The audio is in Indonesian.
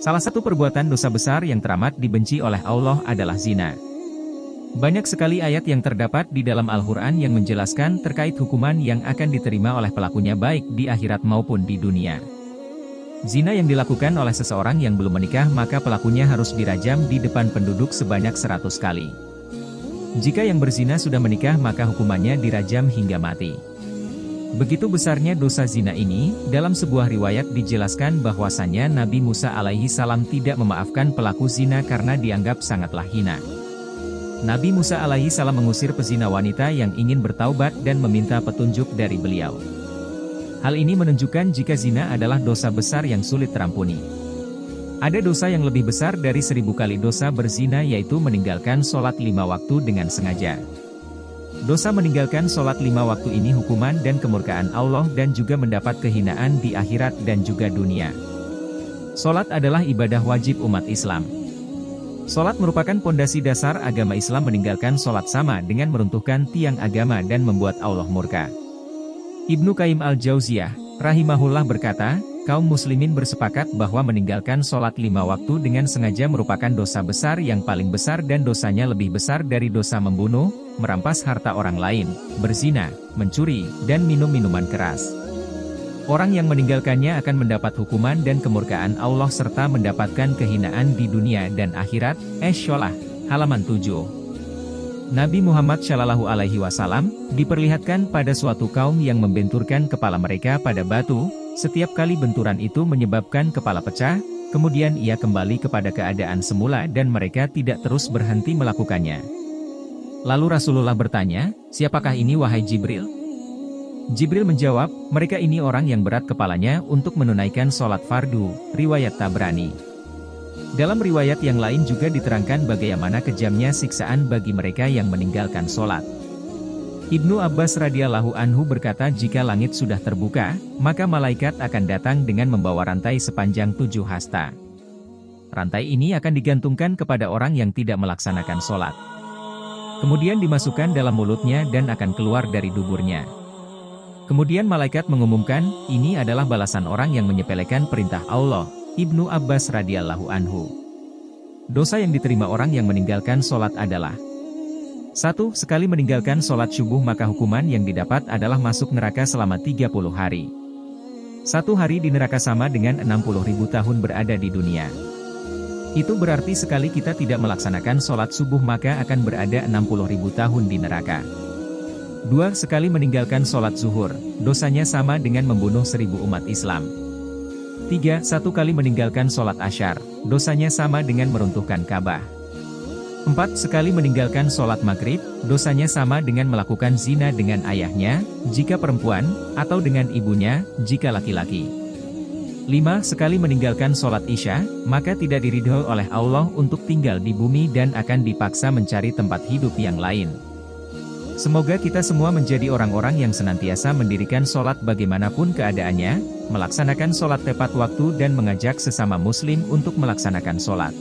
Salah satu perbuatan dosa besar yang teramat dibenci oleh Allah adalah zina. Banyak sekali ayat yang terdapat di dalam Al-Quran yang menjelaskan terkait hukuman yang akan diterima oleh pelakunya baik di akhirat maupun di dunia. Zina yang dilakukan oleh seseorang yang belum menikah maka pelakunya harus dirajam di depan penduduk sebanyak 100 kali. Jika yang berzina sudah menikah maka hukumannya dirajam hingga mati. Begitu besarnya dosa zina ini, dalam sebuah riwayat dijelaskan bahwasannya Nabi Musa alaihi salam tidak memaafkan pelaku zina karena dianggap sangatlah hina. Nabi Musa alaihi salam mengusir pezina wanita yang ingin bertaubat dan meminta petunjuk dari beliau. Hal ini menunjukkan jika zina adalah dosa besar yang sulit terampuni. Ada dosa yang lebih besar dari 1000 kali dosa berzina yaitu meninggalkan sholat 5 waktu dengan sengaja. Dosa meninggalkan sholat 5 waktu ini hukuman dan kemurkaan Allah dan juga mendapat kehinaan di akhirat dan juga dunia. Sholat adalah ibadah wajib umat Islam. Sholat merupakan pondasi dasar agama Islam. Meninggalkan sholat sama dengan meruntuhkan tiang agama dan membuat Allah murka. Ibnu Qayyim al-Jauziyah, rahimahullah berkata, kaum muslimin bersepakat bahwa meninggalkan sholat 5 waktu dengan sengaja merupakan dosa besar yang paling besar dan dosanya lebih besar dari dosa membunuh, merampas harta orang lain, berzina, mencuri, dan minum minuman keras. Orang yang meninggalkannya akan mendapat hukuman dan kemurkaan Allah serta mendapatkan kehinaan di dunia dan akhirat. Asy-Syolah, halaman 7. Nabi Muhammad Shallallahu Alaihi Wasallam diperlihatkan pada suatu kaum yang membenturkan kepala mereka pada batu. Setiap kali benturan itu menyebabkan kepala pecah, kemudian ia kembali kepada keadaan semula dan mereka tidak terus berhenti melakukannya. Lalu Rasulullah bertanya, siapakah ini wahai Jibril? Jibril menjawab, mereka ini orang yang berat kepalanya untuk menunaikan sholat fardu, riwayat Tabrani. Dalam riwayat yang lain juga diterangkan bagaimana kejamnya siksaan bagi mereka yang meninggalkan sholat. Ibnu Abbas radhiyallahu anhu berkata jika langit sudah terbuka, maka malaikat akan datang dengan membawa rantai sepanjang 7 hasta. Rantai ini akan digantungkan kepada orang yang tidak melaksanakan sholat. Kemudian dimasukkan dalam mulutnya dan akan keluar dari duburnya. Kemudian malaikat mengumumkan, ini adalah balasan orang yang menyepelekan perintah Allah. Ibnu Abbas radhiyallahu anhu. Dosa yang diterima orang yang meninggalkan sholat adalah 1. Sekali meninggalkan sholat subuh maka hukuman yang didapat adalah masuk neraka selama 30 hari. 1 hari di neraka sama dengan 60.000 tahun berada di dunia. Itu berarti sekali kita tidak melaksanakan sholat subuh maka akan berada 60.000 tahun di neraka. 2. Sekali meninggalkan sholat zuhur, dosanya sama dengan membunuh 1000 umat Islam. 3. Satu kali meninggalkan sholat asyar, dosanya sama dengan meruntuhkan Ka'bah. 4. Sekali meninggalkan sholat maghrib, dosanya sama dengan melakukan zina dengan ayahnya, jika perempuan, atau dengan ibunya, jika laki-laki. 5. Sekali meninggalkan sholat isya, maka tidak diridhoi oleh Allah untuk tinggal di bumi dan akan dipaksa mencari tempat hidup yang lain. Semoga kita semua menjadi orang-orang yang senantiasa mendirikan sholat bagaimanapun keadaannya, melaksanakan sholat tepat waktu dan mengajak sesama muslim untuk melaksanakan sholat.